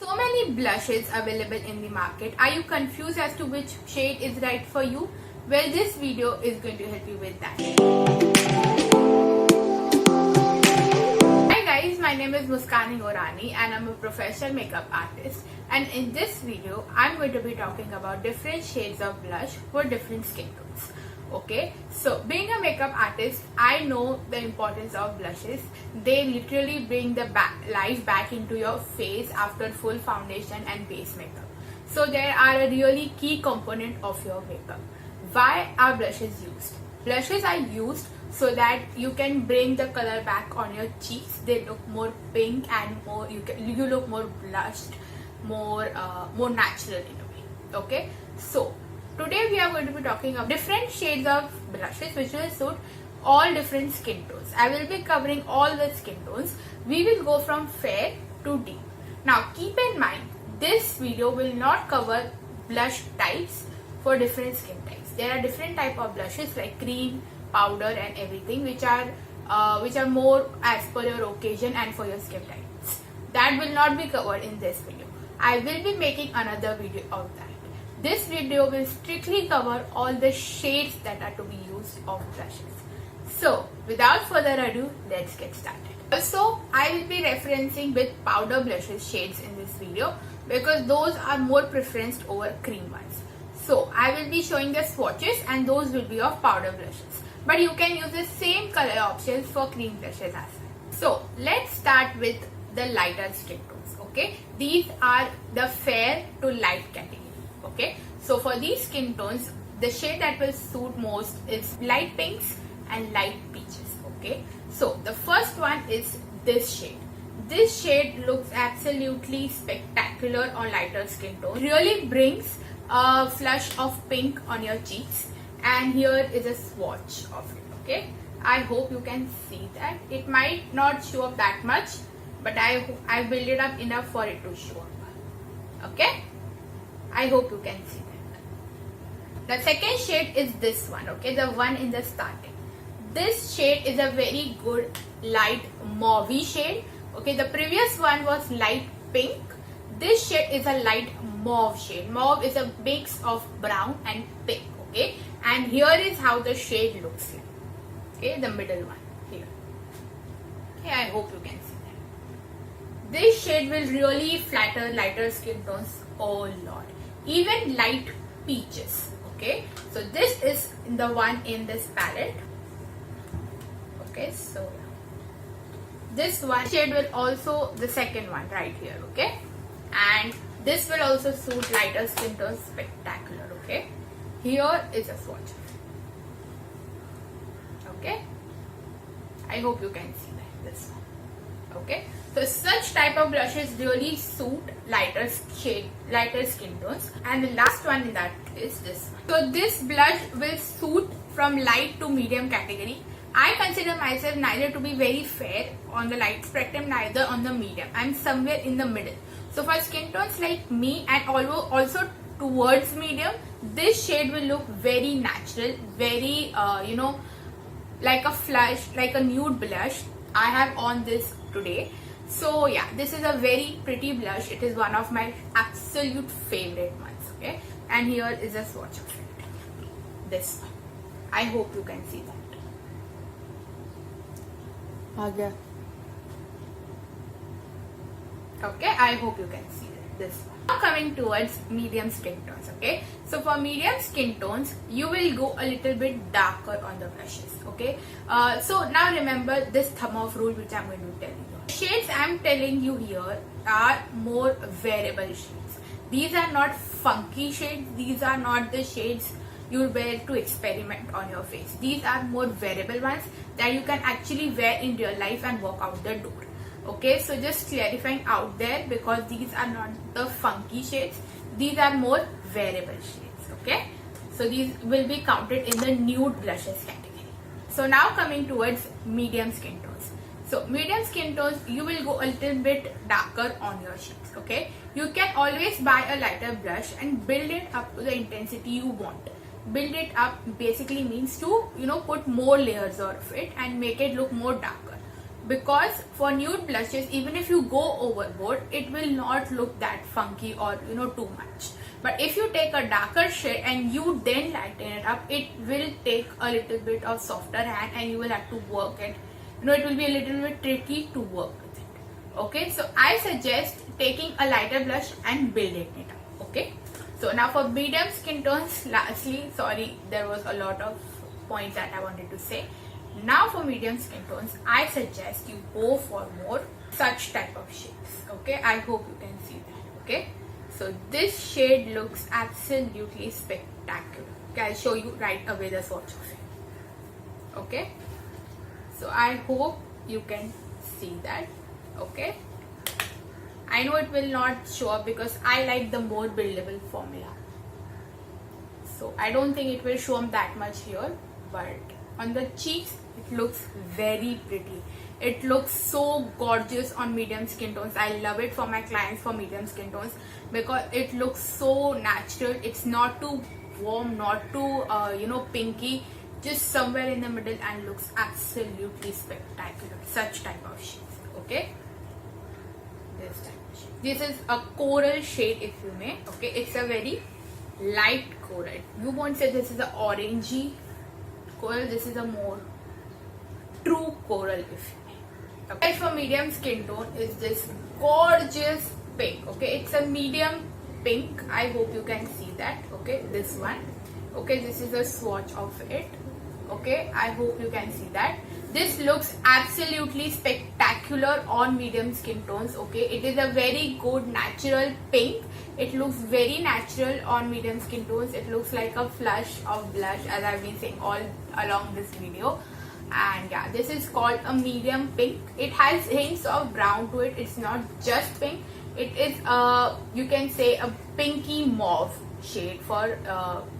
So many blushes available in the market. Are you confused as to which shade is right for you? Well, this video is going to help you with that. Hi guys, my name is Muskan Hingorani and I'm a professional makeup artist. And in this video, I'm going to be talking about different shades of blush for different skin tones. Okay, so being a makeup artist, I know the importance of blushes. They literally bring the life back into your face after full foundation and base makeup. So they are a really key component of your makeup. Why are blushes used? Blushes are used so that you can bring the color back on your cheeks. They look more pink and more you look more blushed, more natural in a way. Okay, so today we are going to be talking about different shades of blushes which will suit all different skin tones. I will be covering all the skin tones. We will go from fair to deep. Now keep in mind, this video will not cover blush types for different skin types. There are different type of blushes like cream, powder and everything which are more as per your occasion and for your skin types. That will not be covered in this video. I will be making another video of that. This video will strictly cover all the shades that are to be used of blushes. So without further ado, let's get started. Also, I will be referencing with powder blushes shades in this video because those are more preferenced over cream ones. So I will be showing the swatches and those will be of powder blushes. But you can use the same color options for cream blushes as well. So let's start with the lighter skin tones. Okay, these are the fair to light category. Okay, so for these skin tones, the shade that will suit most is light pinks and light peaches. Okay, so the first one is this shade. This shade looks absolutely spectacular on lighter skin tone. Really brings a flush of pink on your cheeks, and here is a swatch of it. Okay, I hope you can see that. It might not show up that much, but I built it up enough for it to show up. Okay, I hope you can see that. The second shade is this one. Okay, the one in the starting. This shade is a very good light mauve shade. Okay, the previous one was light pink. This shade is a light mauve shade. Mauve is a mix of brown and pink. Okay, and here is how the shade looks like. Okay, the middle one here. Okay, I hope you can see that. This shade will really flatter lighter skin tones a lot. Even light peaches. Okay, so this is the one in this palette. Okay, so this one shade will also, the second one right here. Okay, and this will also suit lighter skin tones spectacular. Okay, here is a swatch. Okay, I hope you can see that, this one. Okay, so such type of blushes really suit lighter skin tones. And the last one in that is this one. So this blush will suit from light to medium category. I consider myself neither to be very fair on the light spectrum, neither on the medium. I'm somewhere in the middle. So for skin tones like me and also towards medium, this shade will look very natural, very like a flush, like a nude blush. I have on this today. So yeah, this is a very pretty blush. It is one of my absolute favorite ones. Okay, and here is a swatch of it. This one. I hope you can see that. Okay, I hope you can see this one. Now coming towards medium skin tones. Okay, so for medium skin tones, you will go a little bit darker on the brushes. Okay, so now remember this thumb of rule which I'm going to tell you. The shades I'm telling you here are more wearable shades. These are not funky shades. These are not the shades you wear to experiment on your face. These are more wearable ones that you can actually wear in real life and walk out the door. Okay, so just clarifying out there, because these are not the funky shades. These are more wearable shades. Okay, so these will be counted in the nude blushes category. So now coming towards medium skin tones. So medium skin tones, you will go a little bit darker on your cheeks. Okay, you can always buy a lighter blush and build it up to the intensity you want. Build it up basically means to put more layers of it and make it look more darker. because for nude blushes, even if you go overboard, it will not look that funky or too much. But if you take a darker shade and you then lighten it up, it will take a little bit of softer hand and you will have to work it. It will be a little bit tricky to work with it. Okay, so I suggest taking a lighter blush and building it up. Okay, so now for medium skin tones, lastly, sorry, there was a lot of points that I wanted to say. Now for medium skin tones, I suggest you go for more such type of shades. Okay, I hope you can see that. Okay, so this shade looks absolutely spectacular. Okay, I'll show you right away the swatch of it. Okay, so I hope you can see that. Okay, I know it will not show up because I like the more buildable formula, so I don't think it will show up that much here, but on the cheeks it looks very pretty. It looks so gorgeous on medium skin tones. I love it for my clients for medium skin tones because it looks so natural. It's not too warm, not too pinky, just somewhere in the middle, and looks absolutely spectacular. Such type of shades. Okay, this type of shade. This is a coral shade, if you may. Okay, it's a very light coral. You won't say this is a orangey coral. This is a more true coral, if you may. Okay, for medium skin tone is this gorgeous pink. Okay, it's a medium pink. I hope you can see that. Okay, this one. Okay, this is a swatch of it. Okay, I hope you can see that. This looks absolutely spectacular on medium skin tones. Okay, it is a very good natural pink. It looks very natural on medium skin tones. It looks like a flush of blush, as I've been saying all along this video. And yeah, this is called a medium pink. It has hints of brown to it. It's not just pink. It is you can say a pinky mauve shade for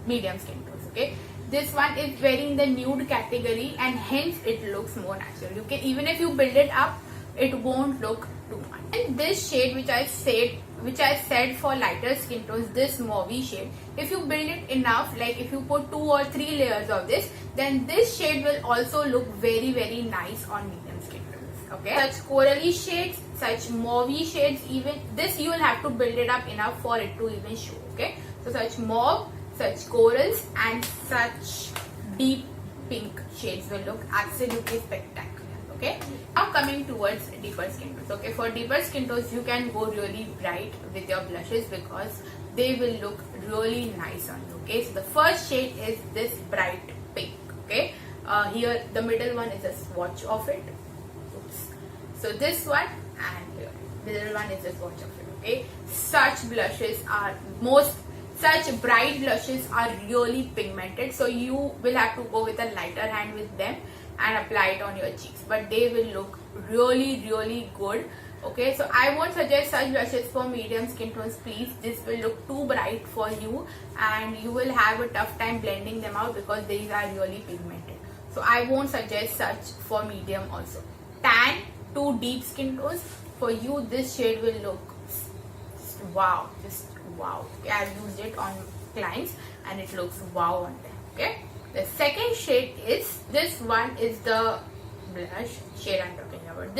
medium skin tones. Okay, this one is very in the nude category, and hence it looks more natural. You can, even if you build it up, it won't look too much. And this shade, which I said for lighter skin tones, this mauvey shade, if you build it enough, like if you put 2 or 3 layers of this, then this shade will also look very, very nice on medium skin tones. Okay, such corally shades, such mauvey shades, even this you will have to build it up enough for it to even show. Okay, so such mauve, such corals, and such deep pink shades will look absolutely spectacular. Okay, now coming towards deeper skin tones. Okay, for deeper skin tones, you can go really bright with your blushes because they will look really nice on you. Okay, so the first shade is this bright pink. Okay, here the middle one is a swatch of it. Oops. So this one, and here the middle one is a swatch of it. Okay, such bright blushes are really pigmented, so you will have to go with a lighter hand with them and apply it on your cheeks, but they will look really, really good. Okay, so I won't suggest such blushes for medium skin tones, please. This will look too bright for you and you will have a tough time blending them out because these are really pigmented. So I won't suggest such for medium also. Tan to deep skin tones, for you this shade will look wow, just wow. Okay, I've used it on clients and it looks wow on them. Okay, the second shade is, this one is the blush shade I'm talking about.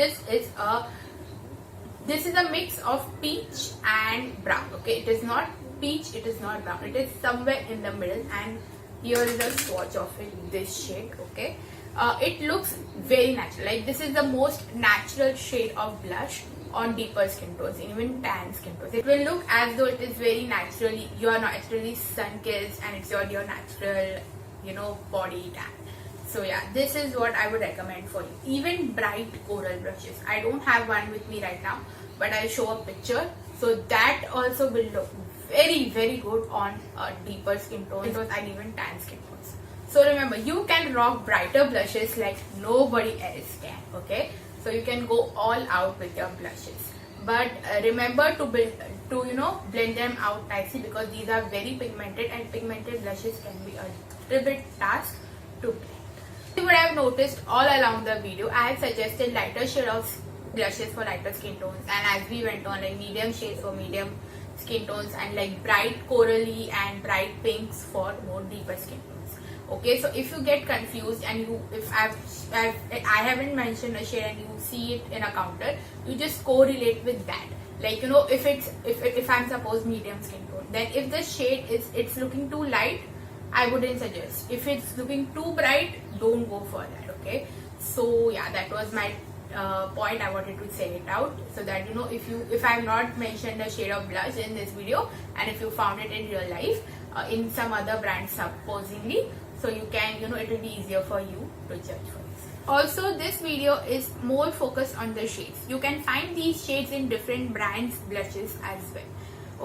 This is a mix of peach and brown. Okay, it is not peach, it is not brown, it is somewhere in the middle, and here is a swatch of it, this shade. Okay, it looks very natural, like this is the most natural shade of blush on deeper skin tones, even tan skin tones. It will look as though it is very naturally, you are naturally sun-kissed and it's your natural, body tan. So yeah, this is what I would recommend for you. Even bright coral brushes. I don't have one with me right now, but I'll show a picture. So that also will look very, very good on deeper skin tones and even tan skin tones. So remember, you can rock brighter blushes like nobody else can. Okay, so you can go all out with your blushes, but remember to blend them out nicely because these are very pigmented, and pigmented blushes can be a little bit task to blend. You would have noticed all along the video I have suggested lighter shade of blushes for lighter skin tones, and as we went on, like medium shades for medium skin tones, and like bright corally and bright pinks for more deeper skin tones. Okay, so if you get confused and I haven't mentioned a shade and you see it in a counter, you just correlate with that. Like, if I'm suppose medium skin tone, then if the shade it's looking too light, I wouldn't suggest. If it's looking too bright, don't go for that. Okay, so yeah, that was my point. I wanted to say it out so that if I have not mentioned a shade of blush in this video, and if you found it in real life in some other brand supposedly, so you can it will be easier for you to judge for this. Also, this video is more focused on the shades. You can find these shades in different brands blushes as well.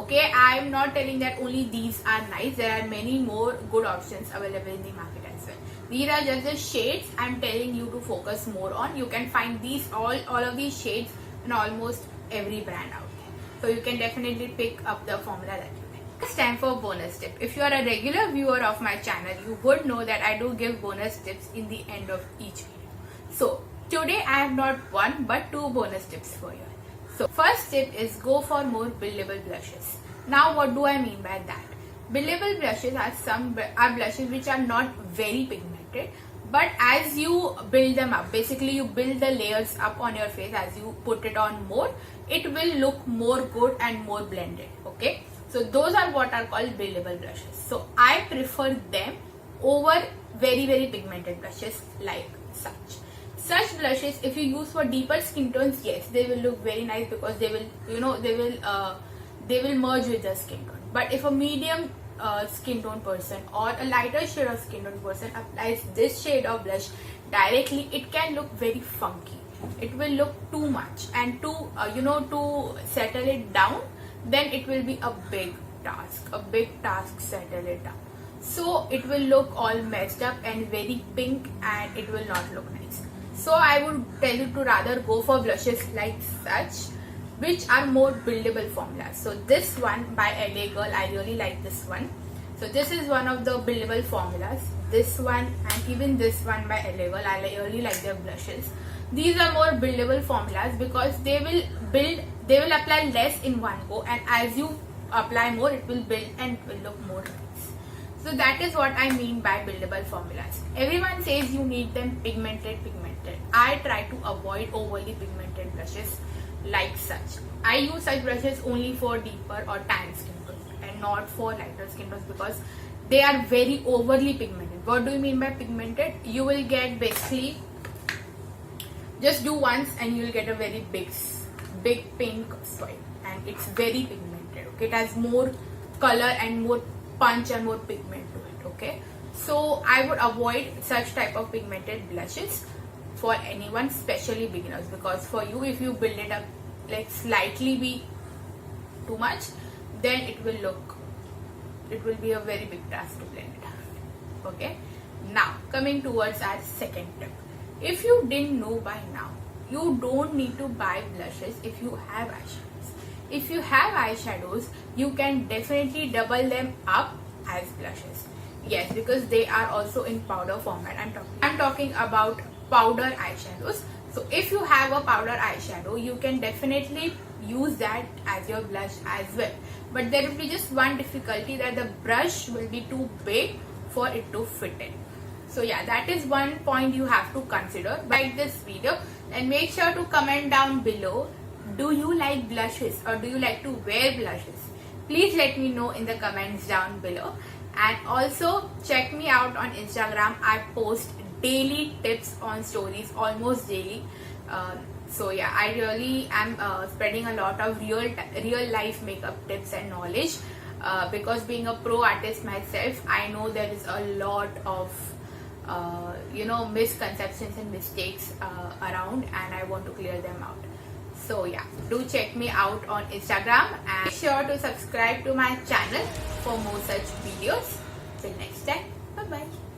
Okay, I am not telling that only these are nice. There are many more good options available in the market as well. These are just the shades I'm telling you to focus more on. You can find these all of these shades in almost every brand out there. So you can definitely pick up the formula that you like. It's time for bonus tip. If you are a regular viewer of my channel, you would know that I do give bonus tips in the end of each video. So today I have not one but two bonus tips for you. So first tip is go for more buildable blushes. Now what do I mean by that? Buildable blushes are blushes which are not very pigmented, but as you build them up, basically you build the layers up on your face as you put it on more, it will look more good and more blended. Okay, so those are what are called buildable blushes. So I prefer them over very pigmented blushes like such. Such blushes, if you use for deeper skin tones, yes, they will look very nice because they will they will merge with the skin tone. But if a medium skin tone person or a lighter shade of skin tone person applies this shade of blush directly, it can look very funky. It will look too much, and to settle it down, then it will be a big task settle it down. So it will look all messed up and very pink, and it will not look nice. So I would tell you to rather go for blushes like such, which are more buildable formulas. So this one by LA Girl, I really like this one. So this is one of the buildable formulas. This one and even this one by LA Girl, I really like their blushes. These are more buildable formulas because they will apply less in one go, and as you apply more, it will build and it will look more nice. So that is what I mean by buildable formulas. Everyone says you need them pigmented. I try to avoid overly pigmented blushes like such. I use such brushes only for deeper or tan skin tones and not for lighter skin tones because they are very overly pigmented. What do you mean by pigmented? You will get basically just do once and you will get a very big pink swipe, and it's very pigmented. Okay, it has more color and more punch and more pigment to it. Okay, so I would avoid such type of pigmented blushes for anyone, especially beginners, because for you, if you build it up like slightly be too much, then it will be a very big task to blend it out. Okay, now coming towards our second tip. If you didn't know by now, you don't need to buy blushes if you have eyeshadows. If you have eyeshadows, you can definitely double them up as blushes. Yes, because they are also in powder format. I'm talking about powder eyeshadows. So if you have a powder eyeshadow, you can definitely use that as your blush as well. But there will be just one difficulty, that the brush will be too big for it to fit in. So yeah, that is one point you have to consider. Like this video, and make sure to comment down below, do you like blushes or do you like to wear blushes? Please let me know in the comments down below. And also check me out on Instagram. I post daily tips on stories almost daily. So yeah, I really am spreading a lot of real life makeup tips and knowledge, because being a pro artist myself, I know there is a lot of misconceptions and mistakes around, and I want to clear them out. So yeah, do check me out on Instagram and make sure to subscribe to my channel for more such videos. Till next time, bye bye.